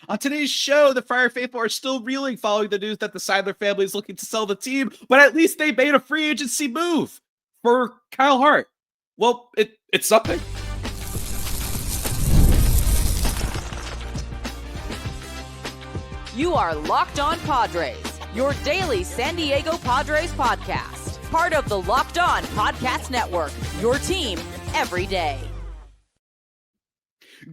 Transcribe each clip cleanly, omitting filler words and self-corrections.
On today's show, the Friar Faithful are still reeling following the news that the Seidler family is looking to sell the team, but at least they made a free agency move for Kyle Hart. Well, it's something. You are Locked On Padres, your daily San Diego Padres podcast. Part of the Locked On Podcast Network, your team every day.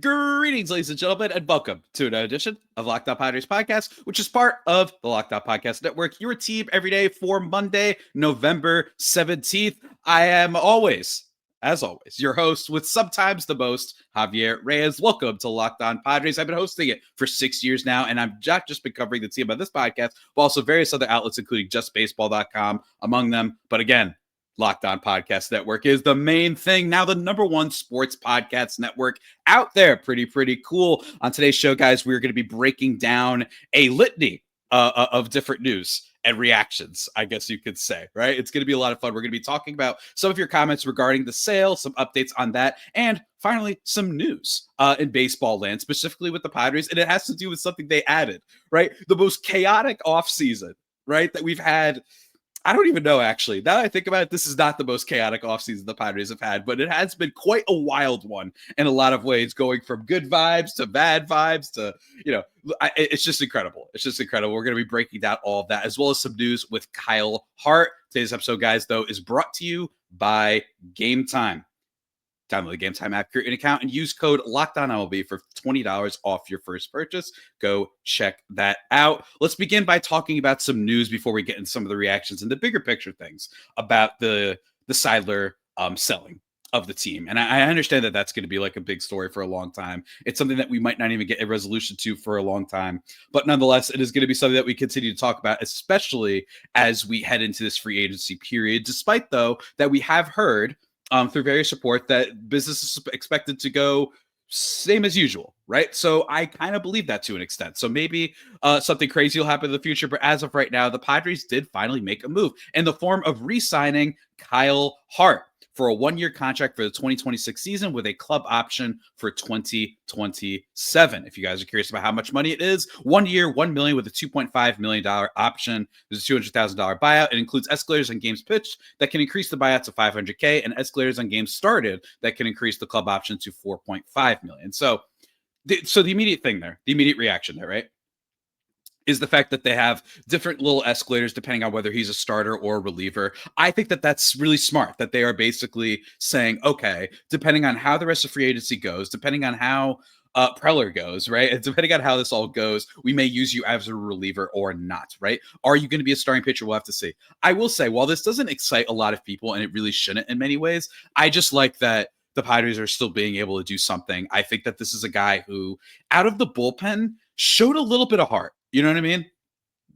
Greetings, ladies and gentlemen, and welcome to another edition of Locked On Padres podcast, which is part of the Locked On Podcast Network, your team every day for Monday, November 17th. I am always, as always, your host with sometimes the most, Javier Reyes. Welcome to Locked On Padres. I've been hosting it for 6 years now, and I've not just been covering the team on this podcast, but also various other outlets, including justbaseball.com, among them. But again, Locked On Podcast Network is the main thing. Now the number one sports podcast network out there. Pretty cool. On today's show, guys, we're going to be breaking down a litany of different news and reactions, I guess you could say, right? It's going to be a lot of fun. We're going to be talking about some of your comments regarding the sale, some updates on that, and finally, some news in baseball land, specifically with the Padres. And it has to do with something they added, right? The most chaotic offseason, right, that we've had. I don't even know, actually. Now that I think about it, this is not the most chaotic offseason the Padres have had, but it has been quite a wild one in a lot of ways, going from good vibes to bad vibes to, it's just incredible. It's just incredible. We're going to be breaking down all of that, as well as some news with Kyle Hart. Today's episode, guys, though, is brought to you by Game Time. Download the Game Time app, create an account, and use code LOCKEDONMLB for $20 off your first purchase. Go check that out. Let's begin by talking about some news before we get into some of the reactions and the bigger picture things about the Seidler selling of the team. And I understand that that's going to be like a big story for a long time. It's something that we might not even get a resolution to for a long time. But nonetheless, it is going to be something that we continue to talk about, especially as we head into this free agency period, despite, though, that we have heard through various reports that business is expected to go same as usual, right? So I kind of believe that to an extent. So maybe something crazy will happen in the future. But as of right now, the Padres did finally make a move in the form of re-signing Kyle Hart for a one-year contract for the 2026 season with a club option for 2027. If you guys are curious about how much money it is, 1 year, $1 million with a $2.5 million option. There's a $200,000 buyout. It includes escalators on games pitched that can increase the buyout to $500K and escalators on games started that can increase the club option to $4.5 million. So the immediate thing there, the immediate reaction there, right, is the fact that they have different little escalators depending on whether he's a starter or a reliever. I think that that's really smart, that they are basically saying, okay, depending on how the rest of free agency goes, depending on how Preller goes, right? And depending on how this all goes, we may use you as a reliever or not, right? Are you going to be a starting pitcher? We'll have to see. I will say, while this doesn't excite a lot of people, and it really shouldn't in many ways, I just like that the Padres are still being able to do something. I think that this is a guy who, out of the bullpen, showed a little bit of heart. You know what I mean?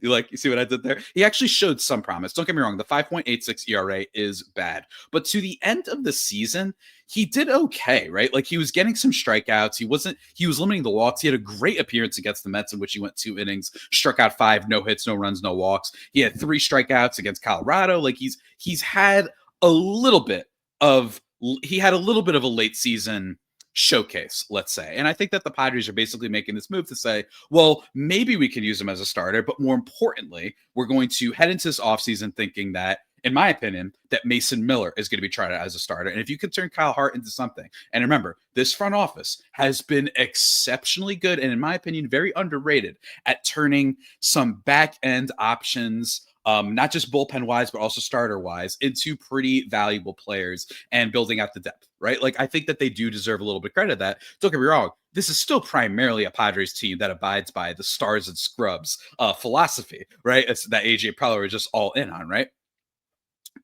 You see what I did there? He actually showed some promise. Don't get me wrong. The 5.86 ERA is bad. But to the end of the season, he did okay, right? Like, he was getting some strikeouts. He was limiting the walks. He had a great appearance against the Mets in which he went 2 innings, struck out 5, no hits, no runs, no walks. He had 3 strikeouts against Colorado. Like, he's had a little bit of a late season showcase, let's say. And I think that the Padres are basically making this move to say, well, maybe we can use him as a starter, but more importantly, we're going to head into this offseason thinking that, in my opinion, that Mason Miller is going to be tried out as a starter. And if you can turn Kyle Hart into something, and remember, this front office has been exceptionally good and, in my opinion, very underrated at turning some back-end options, not just bullpen wise, but also starter wise, into pretty valuable players and building out the depth, right? Like, I think that they do deserve a little bit of credit. That, don't get me wrong, this is still primarily a Padres team that abides by the stars and scrubs philosophy, right? It's that AJ Preller is just all in on, right?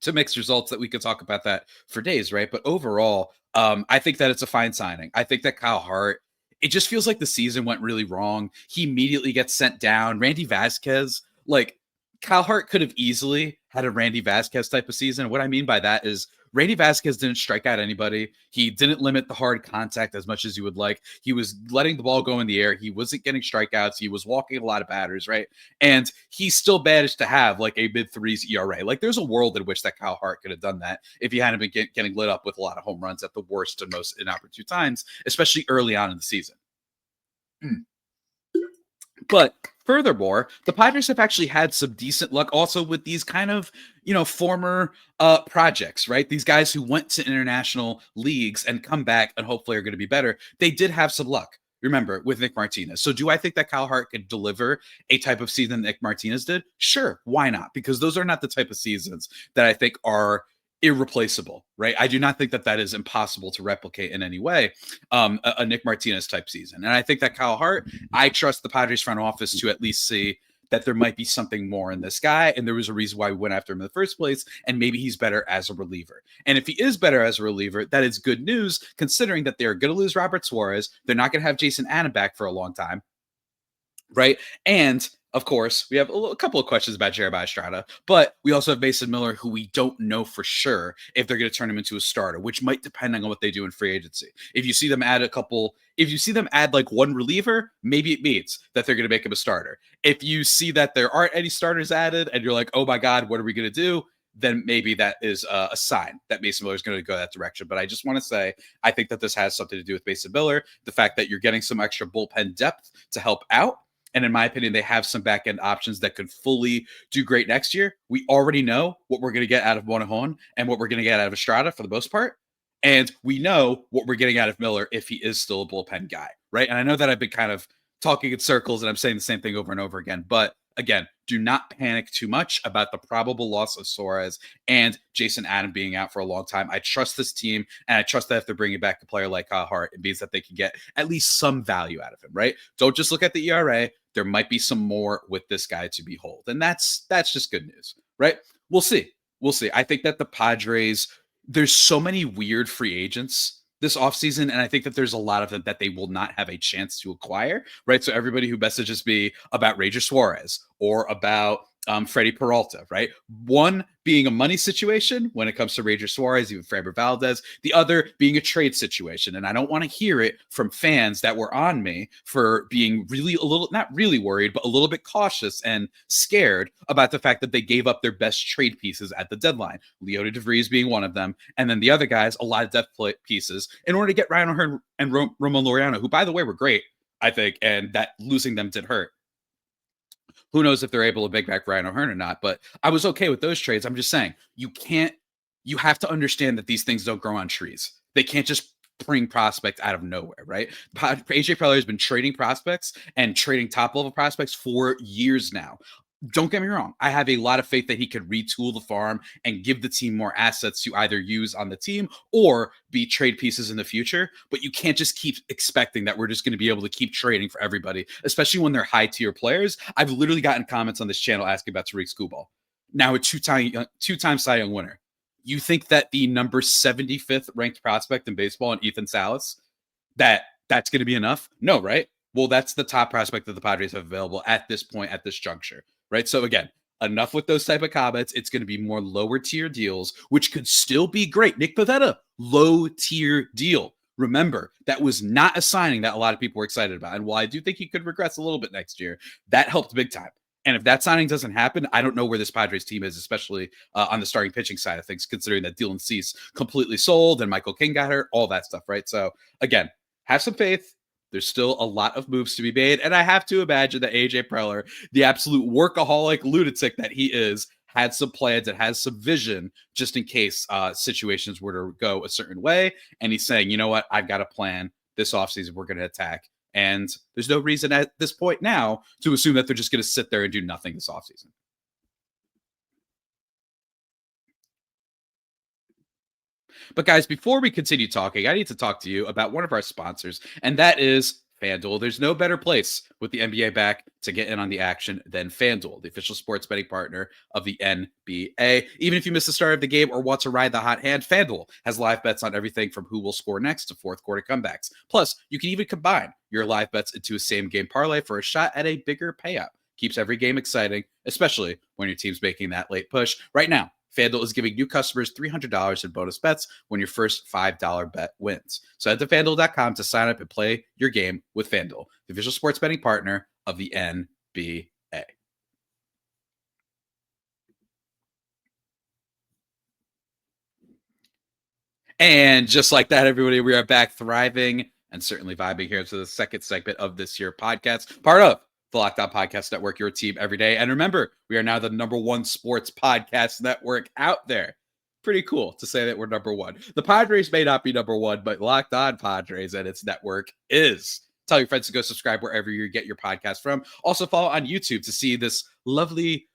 To mixed results that we could talk about that for days, right? But overall, I think that it's a fine signing. I think that Kyle Hart, it just feels like the season went really wrong. He immediately gets sent down. Randy Vasquez, like, Kyle Hart could have easily had a Randy Vasquez type of season. What I mean by that is Randy Vasquez didn't strike out anybody. He didn't limit the hard contact as much as you would like. He was letting the ball go in the air. He wasn't getting strikeouts. He was walking a lot of batters, right? And he still managed to have like a mid-threes ERA. Like, there's a world in which that Kyle Hart could have done that if he hadn't been getting lit up with a lot of home runs at the worst and most inopportune times, especially early on in the season. But furthermore, the Padres have actually had some decent luck also with these kind of, former projects, right? These guys who went to international leagues and come back and hopefully are going to be better. They did have some luck. Remember, with Nick Martinez. So do I think that Kyle Hart could deliver a type of season Nick Martinez did? Sure. Why not? Because those are not the type of seasons that I think are irreplaceable, right? I do not think that that is impossible to replicate in any way, a Nick Martinez type season. And I think that Kyle Hart, I trust the Padres front office to at least see that there might be something more in this guy. And there was a reason why we went after him in the first place. And maybe he's better as a reliever. And if he is better as a reliever, that is good news, considering that they're going to lose Robert Suarez. They're not going to have Jason Adam back for a long time, right? And of course, we have a couple of questions about Jeremiah Estrada, but we also have Mason Miller, who we don't know for sure if they're going to turn him into a starter, which might depend on what they do in free agency. If you see them add like one reliever, maybe it means that they're going to make him a starter. If you see that there aren't any starters added and you're like, oh my God, what are we going to do? Then maybe that is a sign that Mason Miller is going to go that direction. But I just want to say, I think that this has something to do with Mason Miller, the fact that you're getting some extra bullpen depth to help out. And in my opinion, they have some back-end options that could fully do great next year. We already know what we're going to get out of Monahan and what we're going to get out of Estrada for the most part. And we know what we're getting out of Miller if he is still a bullpen guy, right? And I know that I've been kind of talking in circles and I'm saying the same thing over and over again. But again, do not panic too much about the probable loss of Suarez and Jason Adam being out for a long time. I trust this team, and I trust that if they're bringing back a player like Kyle Hart, it means that they can get at least some value out of him, right? Don't just look at the ERA. There might be some more with this guy to behold, and that's just good news, right? We'll see. I think that the Padres, there's so many weird free agents this offseason, and I think that there's a lot of them that they will not have a chance to acquire, right? So everybody who messages me about Ranger Suarez or about Freddie Peralta, right? One being a money situation when it comes to Ranger Suarez, even Framber Valdez, the other being a trade situation. And I don't want to hear it from fans that were on me for being really not really worried, but a little bit cautious and scared about the fact that they gave up their best trade pieces at the deadline. Leota DeVries being one of them. And then the other guys, a lot of depth pieces in order to get Ryan O'Hearn and Ramon Laureano, who by the way were great, I think, and that losing them did hurt. Who knows if they're able to make back Ryan O'Hearn or not, but I was okay with those trades. I'm just saying, you have to understand that these things don't grow on trees. They can't just bring prospects out of nowhere, right? AJ Preller has been trading prospects and trading top level prospects for years now. Don't get me wrong. I have a lot of faith that he could retool the farm and give the team more assets to either use on the team or be trade pieces in the future. But you can't just keep expecting that we're just going to be able to keep trading for everybody, especially when they're high tier players. I've literally gotten comments on this channel asking about Tariq Skubal, now a two-time Cy Young winner. You think that the number 75th ranked prospect in baseball and Ethan Salas, that's going to be enough? No, right? Well, that's the top prospect that the Padres have available at this point, at this juncture. Right. So again, enough with those type of comments. It's going to be more lower tier deals, which could still be great. Nick Pivetta, low tier deal. Remember, that was not a signing that a lot of people were excited about. And while I do think he could regress a little bit next year, that helped big time. And if that signing doesn't happen, I don't know where this Padres team is, especially on the starting pitching side of things, considering that Dylan Cease completely sold and Michael King got hurt, all that stuff. Right. So again, have some faith. There's still a lot of moves to be made. And I have to imagine that AJ Preller, the absolute workaholic lunatic that he is, had some plans and has some vision just in case situations were to go a certain way. And he's saying, you know what, I've got a plan. This offseason, we're going to attack. And there's no reason at this point now to assume that they're just going to sit there and do nothing this offseason. But guys, before we continue talking, I need to talk to you about one of our sponsors, and that is FanDuel. There's no better place with the NBA back to get in on the action than FanDuel, the official sports betting partner of the NBA. Even if you miss the start of the game or want to ride the hot hand, FanDuel has live bets on everything from who will score next to fourth quarter comebacks. Plus, you can even combine your live bets into a same game parlay for a shot at a bigger payout. Keeps every game exciting, especially when your team's making that late push. Right now, FanDuel is giving new customers $300 in bonus bets when your first $5 bet wins. So head to FanDuel.com to sign up and play your game with FanDuel, the official sports betting partner of the NBA. And just like that, everybody, we are back thriving and certainly vibing here to the second segment of this year podcast, part of the Locked On Podcast Network, your team every day. And remember, we are now the #1 sports podcast network out there. Pretty cool to say that we're #1. The Padres may not be #1, but Locked On Padres and its network is. Tell your friends to go subscribe wherever you get your podcast from. Also follow on YouTube to see this lovely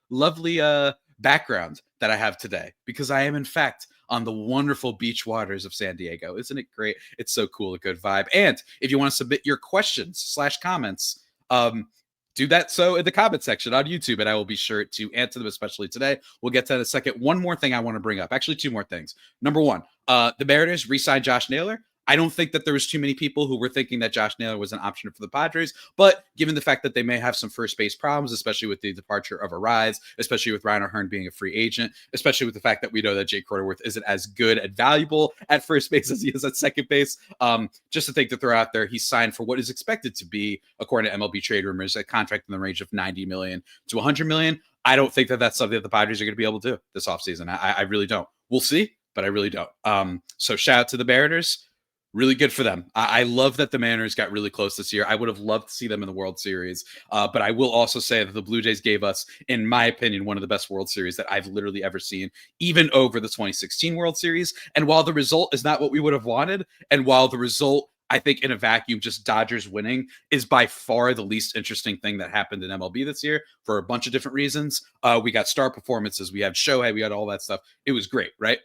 background that I have today, because I am in fact on the wonderful beach waters of San Diego. Isn't it great? It's so cool, a good vibe. And if you want to submit your questions/comments, do that so in the comment section on YouTube, and I will be sure to answer them, especially today. We'll get to that in a second. One more thing I want to bring up. Actually, two more things. Number one, the Mariners re-signed Josh Naylor. I don't think that there was too many people who were thinking that Josh Naylor was an option for the Padres, but given the fact that they may have some first base problems, especially with the departure of Reyes, especially with Ryan O'Hearn being a free agent, especially with the fact that we know that Jake Cronenworth isn't as good and valuable at first base as he is at second base, just a thing to throw out there. He's signed for what is expected to be, according to MLB trade rumors, a contract in the range of $90 million to $100 million. I don't think that that's something that the Padres are going to be able to do this offseason. I really don't. We'll see, but I really don't. So shout out to the Mariners. Really good for them. I love that the Mariners got really close this year. I would have loved to see them in the World Series. But I will also say that the Blue Jays gave us, in my opinion, one of the best World Series that I've literally ever seen, even over the 2016 World Series. And while the result is not what we would have wanted, and while the result, I think in a vacuum, just Dodgers winning is by far the least interesting thing that happened in MLB this year for a bunch of different reasons. We got star performances. We had Shohei. We had all that stuff. It was great, right?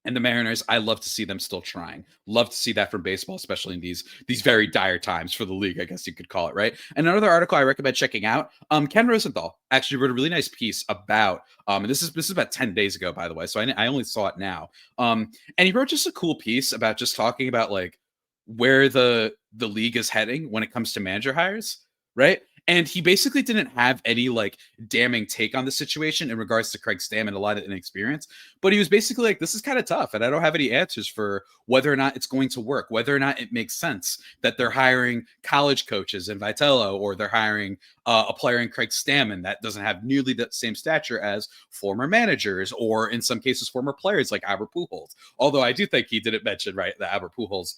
And the Mariners, I love to see them still trying. Love to see that from baseball, especially in these very dire times for the league, I guess you could call it, right? And another article I recommend checking out, Ken Rosenthal actually wrote a really nice piece about, and this is about 10 days ago, by the way, so I only saw it now. And he wrote just a cool piece about just talking about like where the league is heading when it comes to manager hires, right? And he basically didn't have any like damning take on the situation in regards to Craig Stammen and a lot of inexperience. But he was basically like, this is kind of tough. And I don't have any answers for whether or not it's going to work, whether or not it makes sense that they're hiring college coaches in Vitello, or they're hiring a player in Craig Stammen that doesn't have nearly the same stature as former managers, or in some cases, former players like Albert Pujols. Although I do think he didn't mention, right, that Albert Pujols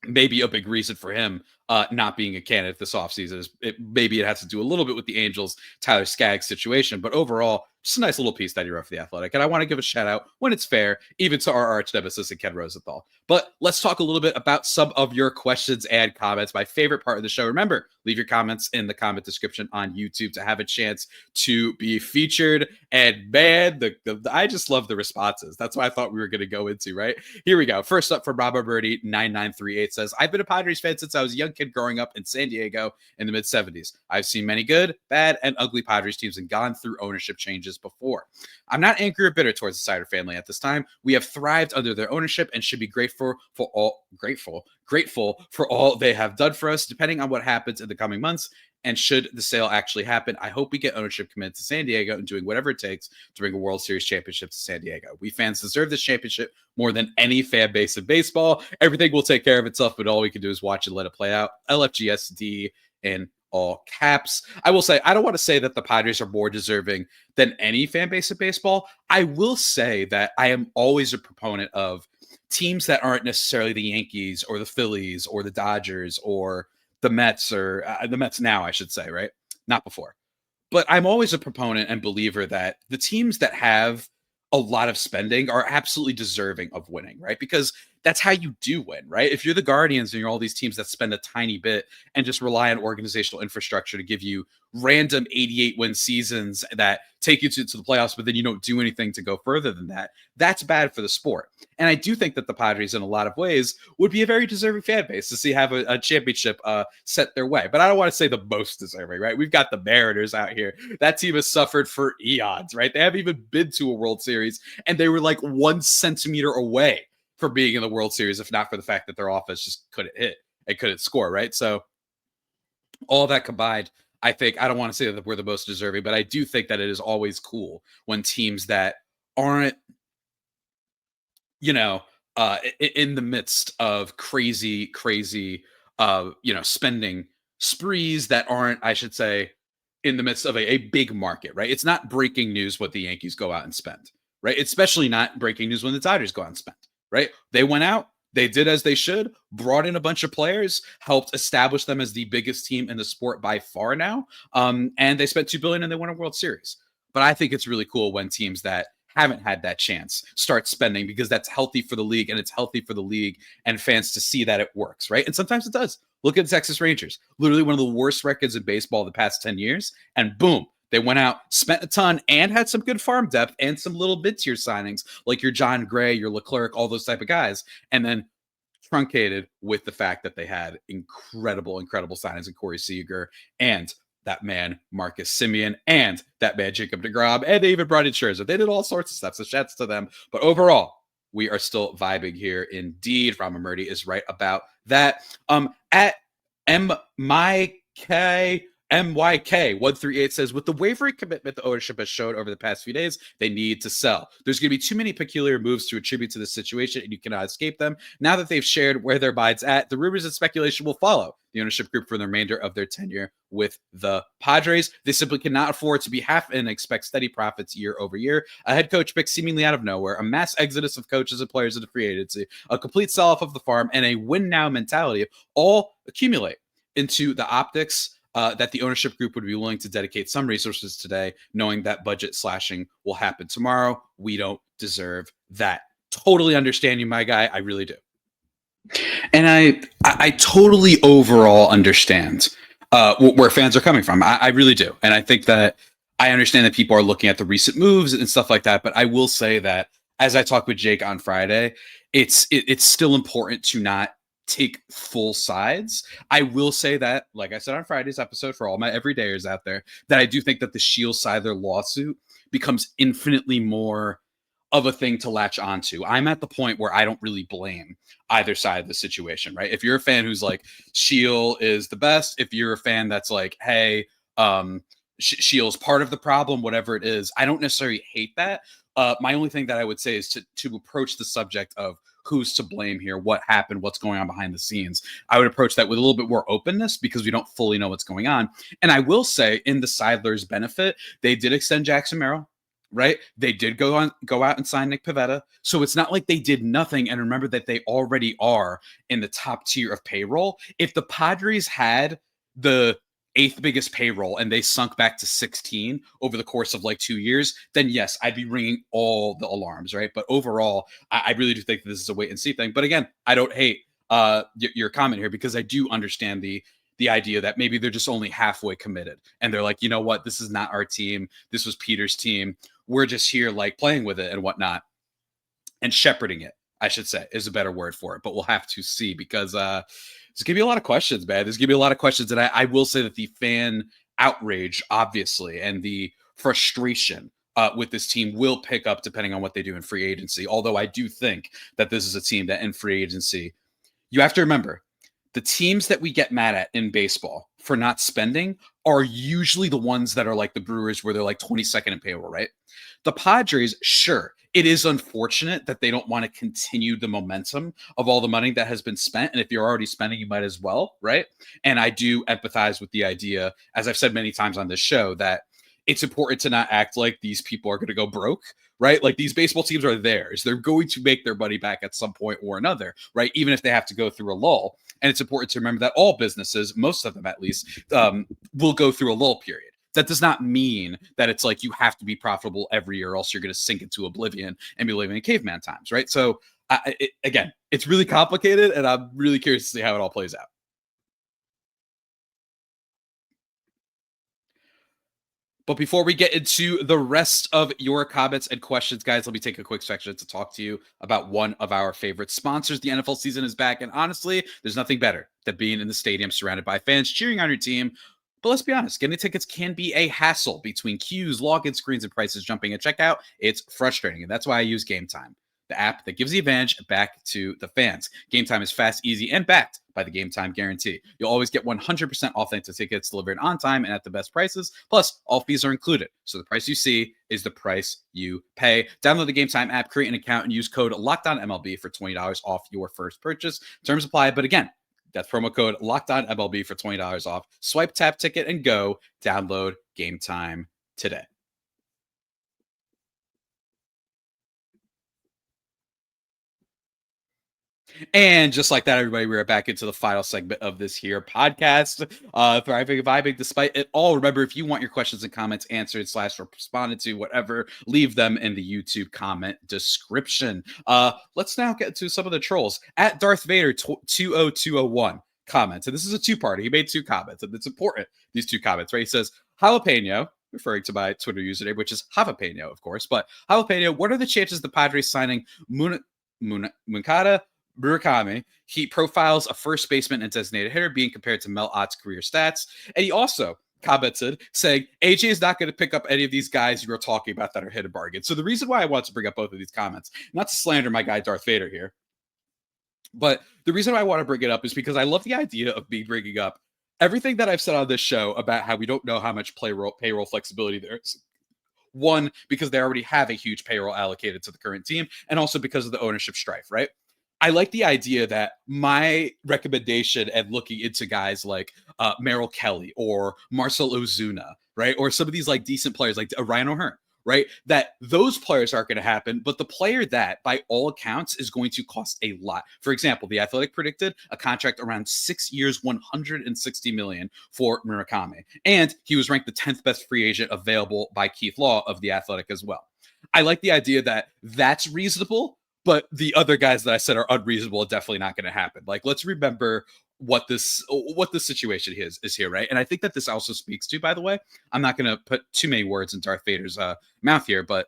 maybe a big reason for him not being a candidate this offseason is maybe it has to do a little bit with the Angels, Tyler Skaggs situation. But overall, just a nice little piece that he wrote for The Athletic. And I want to give a shout out when it's fair, even to our arch nemesis and Ken Rosenthal. But let's talk a little bit about some of your questions and comments. My favorite part of the show. Remember, leave your comments in the comment description on YouTube to have a chance to be featured. And man, I just love the responses. That's what I thought we were going to go into, right? Here we go. First up from Robert Birdie 9938 says, I've been a Padres fan since I was a young kid growing up in San Diego in the mid 70s. I've seen many good, bad, and ugly Padres teams and gone through ownership changes before. I'm not angry or bitter towards the Seidler family at this time. We have thrived under their ownership and should be grateful for all they have done for us. Depending on what happens in the coming months, and should the sale actually happen, I hope we get ownership committed to San Diego and doing whatever it takes to bring a World Series championship to San Diego. We fans deserve this championship more than any fan base in baseball. Everything will take care of itself, but all we can do is watch and let it play out. LFGSD in all caps. I will say, I don't want to say that the Padres are more deserving than any fan base of baseball. I will say that I am always a proponent of teams that aren't necessarily the Yankees or the Phillies or the Dodgers or the Mets, or the Mets now, I should say, right? Not before. But I'm always a proponent and believer that the teams that have a lot of spending are absolutely deserving of winning, right? Because that's how you do win, right? If you're the Guardians and you're all these teams that spend a tiny bit and just rely on organizational infrastructure to give you random 88 win seasons that take you to the playoffs, but then you don't do anything to go further than that, that's bad for the sport. And I do think that the Padres, in a lot of ways, would be a very deserving fan base to see have a championship set their way. But I don't want to say the most deserving, right? We've got the Mariners out here. That team has suffered for eons, right? They haven't even been to a World Series, and they were like 1 centimeter away for being in the World Series, if not for the fact that their offense just couldn't hit and couldn't score, right? So all that combined, I think, I don't want to say that we're the most deserving, but I do think that it is always cool when teams that aren't, in the midst of crazy, spending sprees, that aren't, I should say, in the midst of a big market, right? It's not breaking news what the Yankees go out and spend, right? It's especially not breaking news when the Dodgers go out and spend, right? They went out, They did as they should, brought in a bunch of players, helped establish them as the biggest team in the sport by far now. And they spent $2 billion and they won a World Series. But I think it's really cool when teams that haven't had that chance start spending, because that's healthy for the league, and it's healthy for the league and fans to see that it works, right? And sometimes it does. Look at the Texas Rangers, literally one of the worst records in baseball the past 10 years. And boom, they went out, spent a ton, and had some good farm depth and some little mid-tier signings like your John Gray, your Leclerc, all those type of guys. And then truncated with the fact that they had incredible signings in Corey Seager and that man Marcus Semien and that man Jacob deGrom, and they even brought in Scherzer. They did all sorts of stuff, so shouts to them. But overall, we are still vibing here. Indeed, Rama Murdy is right about that. At MYK138 says, with the wavering commitment the ownership has showed over the past few days, they need to sell. There's going to be too many peculiar moves to attribute to this situation, and you cannot escape them. Now that they've shared where their bide's at, the rumors and speculation will follow the ownership group for the remainder of their tenure with the Padres. They simply cannot afford to be half and expect steady profits year over year. A head coach picked seemingly out of nowhere, a mass exodus of coaches and players into free agency, a complete sell-off of the farm, and a win-now mentality all accumulate into the optics that the ownership group would be willing to dedicate some resources today, knowing that budget slashing will happen tomorrow. We don't deserve that. Totally understand you, my guy. I really do. And I totally overall understand where fans are coming from. I really do. And I think that I understand that people are looking at the recent moves and stuff like that. But I will say that as I talked with Jake on Friday, it's still important to not take full sides. I will say that, like I said on Friday's episode, for all my everydayers out there, that I do think that the Shield Seidler lawsuit becomes infinitely more of a thing to latch onto. I'm at the point where I don't really blame either side of the situation, right? If you're a fan who's like, Shield is the best, if you're a fan that's like, hey, Shield's part of the problem, whatever it is, I don't necessarily hate that. My only thing that I would say is to approach the subject of who's to blame here, what happened, what's going on behind the scenes. I would approach that with a little bit more openness because we don't fully know what's going on. And I will say, in the Seidler's benefit, they did extend Jackson Merrill, right? They did go out and sign Nick Pivetta. So it's not like they did nothing. And remember that they already are in the top tier of payroll. If the Padres had the 8th biggest payroll and they sunk back to 16 over the course of like 2 years, then yes, I'd be ringing all the alarms, right? But overall, I really do think this is a wait and see thing. But again, I don't hate your comment here, because I do understand the idea that maybe they're just only halfway committed and they're like, you know what, this is not our team. This was Peter's team. We're just here like playing with it and whatnot, and shepherding it, I should say, is a better word for it. But we'll have to see, because there's going to be a lot of questions, man. There's going to be a lot of questions. And I will say that the fan outrage, obviously, and the frustration with this team will pick up depending on what they do in free agency. Although I do think that this is a team that in free agency, you have to remember, the teams that we get mad at in baseball for not spending are usually the ones that are like the Brewers, where they're like 22nd in payroll, right? The Padres, sure, it is unfortunate that they don't want to continue the momentum of all the money that has been spent. And if you're already spending, you might as well, right? And I do empathize with the idea, as I've said many times on this show, that it's important to not act like these people are going to go broke, right? Like, these baseball teams are theirs. They're going to make their money back at some point or another, right? Even if they have to go through a lull. And it's important to remember that all businesses, most of them at least, will go through a lull period. That does not mean that it's like you have to be profitable every year, or else you're going to sink into oblivion and be living in caveman times, right? So again, it's really complicated, and I'm really curious to see how it all plays out. But before we get into the rest of your comments and questions, guys, let me take a quick section to talk to you about one of our favorite sponsors. The NFL season is back, and honestly, there's nothing better than being in the stadium surrounded by fans cheering on your team. But let's be honest, getting tickets can be a hassle between queues, login screens, and prices jumping at checkout. It's frustrating, and that's why I use Game Time, the app that gives the advantage back to the fans. Game Time is fast, easy, and backed by the Game Time guarantee. You'll always get 100% authentic tickets delivered on time and at the best prices. Plus, all fees are included, so the price you see is the price you pay. Download the Game Time app, create an account, and use code LOCKEDONMLB for $20 off your first purchase. Terms apply, but again, that's promo code LOCKEDONMLB for $20 off. Swipe, tap, ticket, and go. Download Game Time today. And just like that, everybody, we are back into the final segment of this here podcast. Thriving and vibing despite it all. Remember, if you want your questions and comments answered / responded to, whatever, leave them in the YouTube comment description. Let's now get to some of the trolls. At Darth Vader 20201 comments, and this is a two-parter. He made two comments, and it's important, these two comments, right? He says, jalapeno, referring to my Twitter username, which is Javapeno, of course, but jalapeno, what are the chances the Padres signing Murakami? He profiles a first baseman and designated hitter being compared to Mel Ott's career stats. And he also commented saying, AJ is not going to pick up any of these guys you were talking about that are hit a bargain. So the reason why I want to bring up both of these comments, not to slander my guy Darth Vader here, but the reason why I want to bring it up is because I love the idea of me bringing up everything that I've said on this show about how we don't know how much payroll flexibility there is. One, because they already have a huge payroll allocated to the current team, and also because of the ownership strife, right? I like the idea that my recommendation and looking into guys like Merrill Kelly or Marcel Ozuna, right? Or some of these like decent players like Ryan O'Hearn, right? That those players aren't going to happen, but the player that by all accounts is going to cost a lot. For example, The Athletic predicted a contract around 6 years, $160 million for Murakami. And he was ranked the 10th best free agent available by Keith Law of The Athletic as well. I like the idea that that's reasonable, but the other guys that I said are unreasonable are definitely not going to happen. Like, let's remember what this situation is here, right? And I think that this also speaks to, by the way, I'm not going to put too many words in Darth Vader's mouth here, but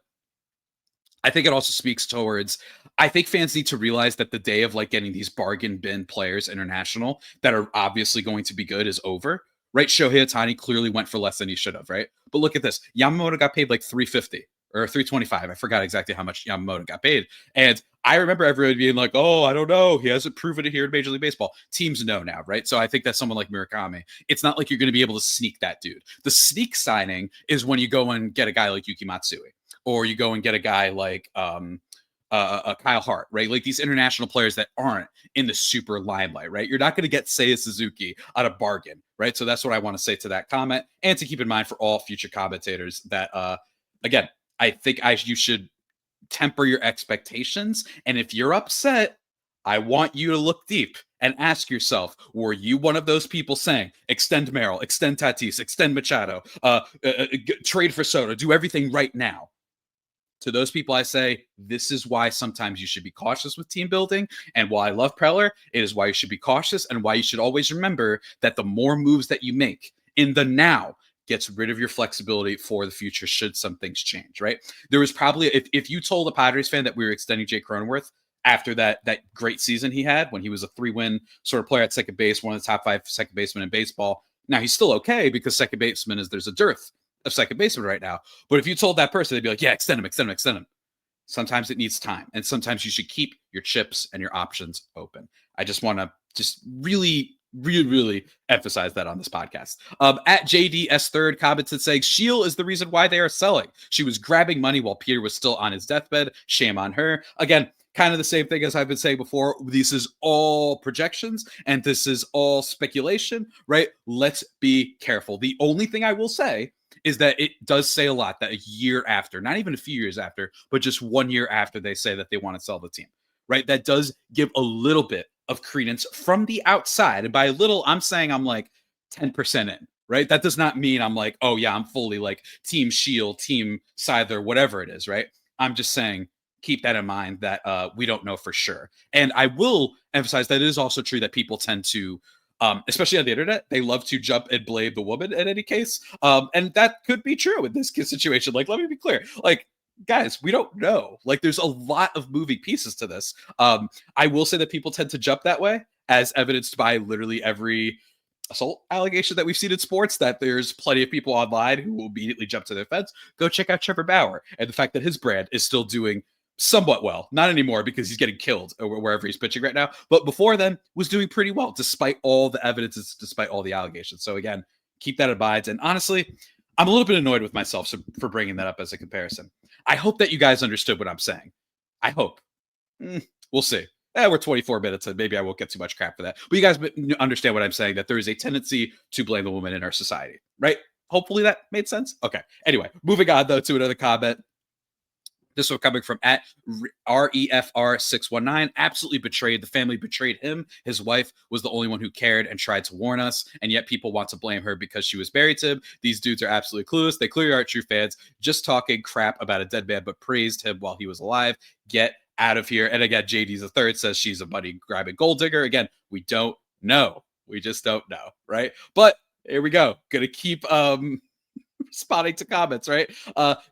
I think it also speaks towards, I think fans need to realize that the day of like getting these bargain bin players international that are obviously going to be good is over, right? Shohei Ohtani clearly went for less than he should have, right? But look at this. Yamamoto got paid like $350 or $325. I forgot exactly how much Yamamoto got paid. And I remember everyone being like, oh, I don't know. He hasn't proven it here in Major League Baseball. Teams know now, right? So I think that someone like Murakami, it's not like you're going to be able to sneak that dude. The sneak signing is when you go and get a guy like Yuki Matsui, or you go and get a guy like Kyle Hart, right? Like these international players that aren't in the super limelight, right? You're not going to get Seiya Suzuki at a bargain, right? So that's what I want to say to that comment, and to keep in mind for all future commentators that, again, I think you should temper your expectations. And if you're upset, I want you to look deep and ask yourself, were you one of those people saying, extend Merrill, extend Tatis, extend Machado, trade for Soto, do everything right now? To those people, I say, this is why sometimes you should be cautious with team building. And while I love Preller, it is why you should be cautious, and why you should always remember that the more moves that you make in the now gets rid of your flexibility for the future should some things change, right? There was probably, if you told a Padres fan that we were extending Jake Cronenworth after that great season he had when he was a 3-win sort of player at second base, one of the top 5 second basemen in baseball. Now he's still okay because second baseman there's a dearth of second baseman right now. But if you told that person, they'd be like, yeah, extend him. Sometimes it needs time. And sometimes you should keep your chips and your options open. I just want to really emphasize that on this podcast. At JDS3rd commented saying, Shield is the reason why they are selling. She was grabbing money while Peter was still on his deathbed. Shame on her. Again, kind of the same thing as I've been saying before. This is all projections and this is all speculation, right? Let's be careful. The only thing I will say is that it does say a lot that a year after, not even a few years after, but just 1 year after they say that they want to sell the team, right? That does give a little bit of credence from the outside. And by a little, I'm saying I'm like 10% in, right? That does not mean I'm like, oh yeah, I'm fully like team Shield, team Seidler, whatever it is, right? I'm just saying, keep that in mind that we don't know for sure. And I will emphasize that it is also true that people tend to, especially on the internet, they love to jump and blame the woman in any case. And that could be true in this situation. Like, let me be clear. Like, guys, we don't know. Like, there's a lot of moving pieces to this. I will say that people tend to jump that way, as evidenced by literally every assault allegation that we've seen in sports, that there's plenty of people online who will immediately jump to their fence. Go check out Trevor Bauer and the fact that his brand is still doing somewhat well. Not anymore because he's getting killed wherever he's pitching right now. But before then, was doing pretty well despite all the evidence, despite all the allegations. So again, keep that in mind. And honestly, I'm a little bit annoyed with myself for bringing that up as a comparison. I hope that you guys understood what I'm saying. I hope. We'll see. We're 24 minutes and maybe I won't get too much crap for that. But you guys understand what I'm saying, that there is a tendency to blame the woman in our society, right? Hopefully that made sense. Okay. Anyway, moving on though to another comment. This one coming from at REFR619. Absolutely betrayed. The family betrayed him. His wife was the only one who cared and tried to warn us. And yet people want to blame her because she was married to him. These dudes are absolutely clueless. They clearly aren't true fans, just talking crap about a dead man, but praised him while he was alive. Get out of here. And again, JD's a third says she's a money grabbing gold digger. Again, we don't know. We just don't know. Right. But here we go. Gonna keep responding to comments, right?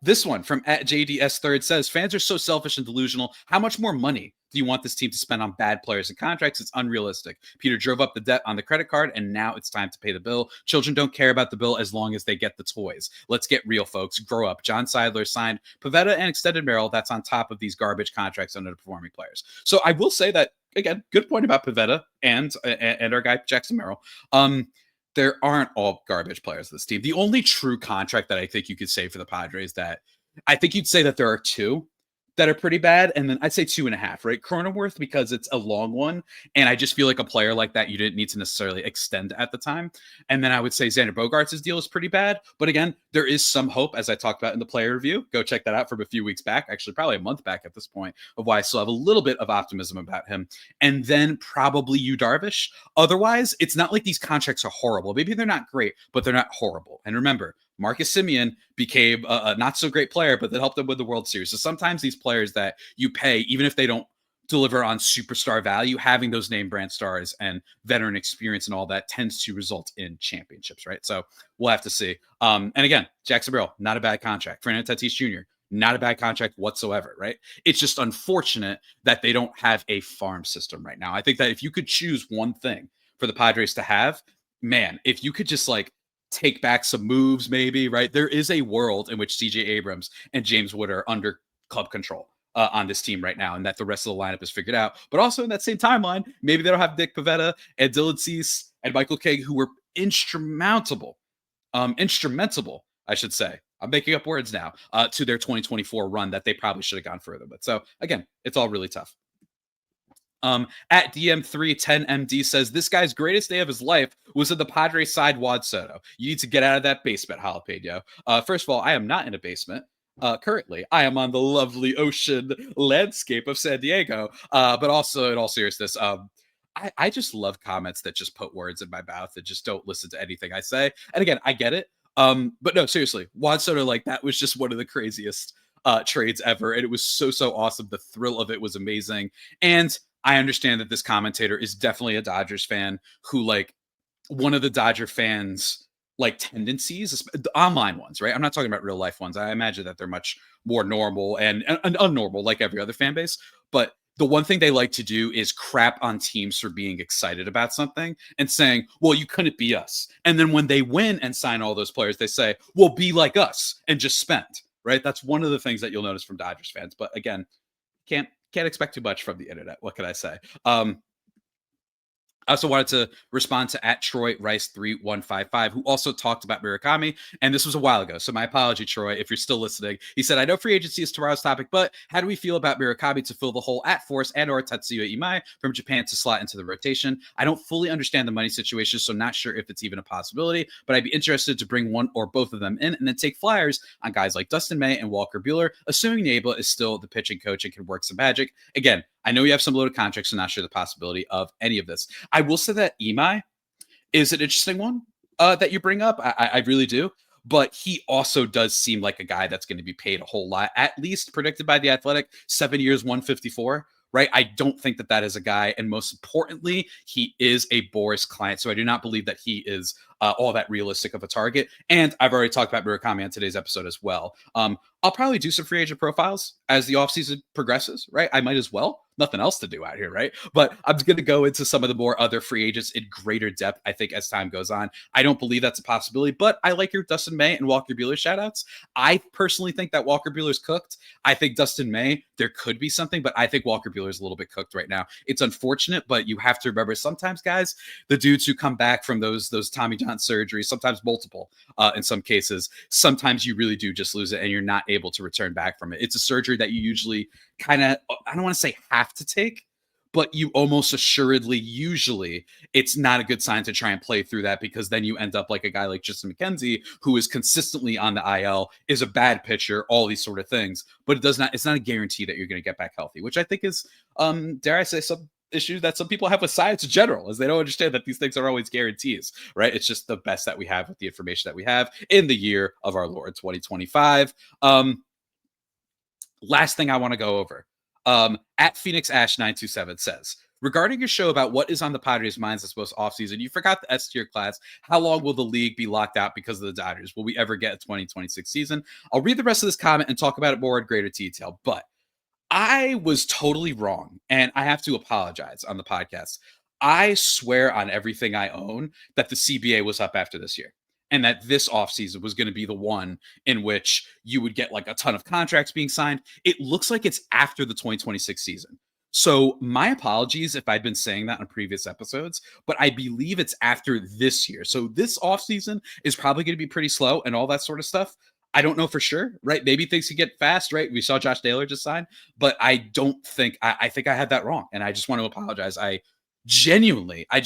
This one from at JDS Third says, fans are so selfish and delusional. How much more money do you want this team to spend on bad players and contracts? It's unrealistic. Peter drove up the debt on the credit card, and now it's time to pay the bill. Children don't care about the bill as long as they get the toys. Let's get real, folks. Grow up. John Seidler signed Pavetta and extended Merrill. That's on top of these garbage contracts underperforming players. So I will say that, again, good point about Pavetta and our guy Jackson Merrill. There aren't all garbage players on this team. The only true contract that I think you could say for the Padres that I think you'd say that there are two that are pretty bad. And then I'd say 2.5, right? Cronenworth, because it's a long one. And I just feel like a player like that, you didn't need to necessarily extend at the time. And then I would say Xander Bogaerts' deal is pretty bad. But again, there is some hope, as I talked about in the player review. Go check that out from a few weeks back, actually probably a month back at this point, of why I still have a little bit of optimism about him. And then probably Yu Darvish. Otherwise, it's not like these contracts are horrible. Maybe they're not great, but they're not horrible. And remember, Marcus Semien became a not so great player, but that helped them win the World Series. So sometimes these players that you pay, even if they don't deliver on superstar value, having those name brand stars and veteran experience and all that tends to result in championships, right? So we'll have to see. And again, Jackson Merrill, not a bad contract. Fernando Tatis Jr., not a bad contract whatsoever, right? It's just unfortunate that they don't have a farm system right now. I think that if you could choose one thing for the Padres to have, man, if you could just like take back some moves, maybe, right? There is a world in which CJ Abrams and James Wood are under club control on this team right now, and that the rest of the lineup is figured out. But also in that same timeline, maybe they don't have Nick Pivetta and Dylan Cease and Michael King, who were instrumentable, I should say. I'm making up words now, to their 2024 run that they probably should have gone further. But so again, it's all really tough. At DM310MD says, this guy's greatest day of his life was at the Padres side Juan Soto. You need to get out of that basement, jalapeno. First of all, I am not in a basement. Currently, I am on the lovely ocean landscape of San Diego. But also, in all seriousness, I just love comments that just put words in my mouth and just don't listen to anything I say. And again, I get it. But no, seriously, Juan Soto, like, that was just one of the craziest trades ever. And it was so awesome. The thrill of it was amazing. And I understand that this commentator is definitely a Dodgers fan who, like, one of the Dodger fans' like tendencies, the online ones, right? I'm not talking about real life ones. I imagine that they're much more normal and unnormal, like every other fan base. But the one thing they like to do is crap on teams for being excited about something and saying, well, you couldn't be us. And then when they win and sign all those players, they say, well, be like us and just spend, right? That's one of the things that you'll notice from Dodgers fans. But again, can't expect too much from the internet. What can I say? I also wanted to respond to at Troy Rice 3155, who also talked about Murakami, and this was a while ago. So my apology, Troy, if you're still listening. He said, I know free agency is tomorrow's topic, but how do we feel about Murakami to fill the hole at Force and or Tatsuya Imai from Japan to slot into the rotation? I don't fully understand the money situation, so not sure if it's even a possibility, but I'd be interested to bring one or both of them in and then take flyers on guys like Dustin May and Walker Buehler, assuming Neba is still the pitching coach and can work some magic. Again, I know you have some loaded contracts, so not sure the possibility of any of this. I will say that Imai is an interesting one that you bring up. I really do. But he also does seem like a guy that's going to be paid a whole lot, at least predicted by The Athletic, 7 years, 154, right? I don't think that that is a guy. And most importantly, he is a Boris client. So I do not believe that he is all that realistic of a target. And I've already talked about Murakami on today's episode as well. I'll probably do some free agent profiles as the offseason progresses, right? I might as well. Nothing else to do out here, right? But I'm going to go into some of the more other free agents in greater depth, I think, as time goes on. I don't believe that's a possibility, but I like your Dustin May and Walker Buehler shoutouts. I personally think that Walker Buehler's cooked. I think Dustin May, there could be something, but I think Walker Buehler's a little bit cooked right now. It's unfortunate, but you have to remember sometimes, guys, the dudes who come back from those Tommy John surgeries, sometimes multiple in some cases, sometimes you really do just lose it and you're not able to return back from it. It's a surgery that you usually kind of, I don't want to say have to take, but you almost assuredly, usually, it's not a good sign to try and play through that, because then you end up like a guy like Justin McKenzie, who is consistently on the IL, is a bad pitcher, all these sort of things, but it's not a guarantee that you're going to get back healthy, which I think is, dare I say, some issue that some people have with science in general, is they don't understand that these things are always guarantees, right? It's just the best that we have with the information that we have in the year of our Lord 2025. Last thing I want to go over. At Phoenix Ash 927 says, regarding your show about what is on the Padres' minds this most offseason, you forgot the S tier class. How long will the league be locked out because of the Dodgers? Will we ever get a 2026 season? I'll read the rest of this comment and talk about it more in greater detail, but I was totally wrong, and I have to apologize on the podcast. I swear on everything I own that the CBA was up after this year, and that this offseason was going to be the one in which you would get like a ton of contracts being signed. It looks like it's after the 2026 season. So my apologies if I'd been saying that on previous episodes, but I believe it's after this year. So this offseason is probably going to be pretty slow and all that sort of stuff. I don't know for sure, right? Maybe things could get fast, right? We saw Josh Taylor just sign, but I don't think, I think I had that wrong. And I just want to apologize. I genuinely, I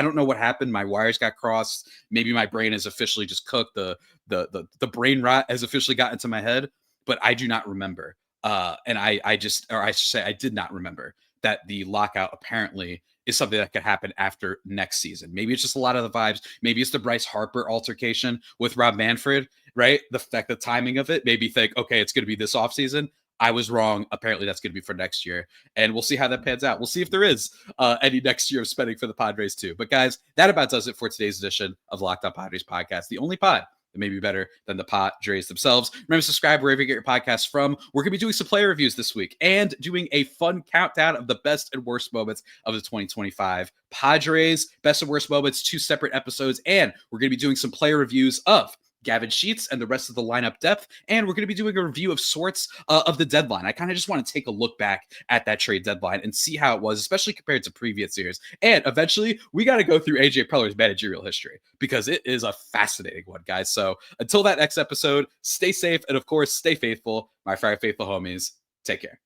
don't know what happened. My wires got crossed. Maybe my brain is officially just cooked. The brain rot has officially got into my head, but I do not remember. And I should say, I did not remember that the lockout apparently is something that could happen after next season. Maybe it's just a lot of the vibes. Maybe it's the Bryce Harper altercation with Rob Manfred, right? The fact, the timing of it made me think, okay, it's going to be this offseason. I was wrong. Apparently that's going to be for next year. And we'll see how that pans out. We'll see if there is any next year of spending for the Padres too. But guys, that about does it for today's edition of Locked On Padres podcast, the only pod that may be better than the Padres themselves. Remember to subscribe wherever you get your podcasts from. We're going to be doing some player reviews this week and doing a fun countdown of the best and worst moments of the 2025 Padres. Best and worst moments, 2 separate episodes. And we're going to be doing some player reviews of Gavin Sheets and the rest of the lineup depth. And we're going to be doing a review of sorts of the deadline. I kind of just want to take a look back at that trade deadline and see how it was, especially compared to previous years. And eventually, we got to go through AJ Preller's managerial history because it is a fascinating one, guys. So until that next episode, stay safe and, of course, stay faithful. My Fire Faithful homies, take care.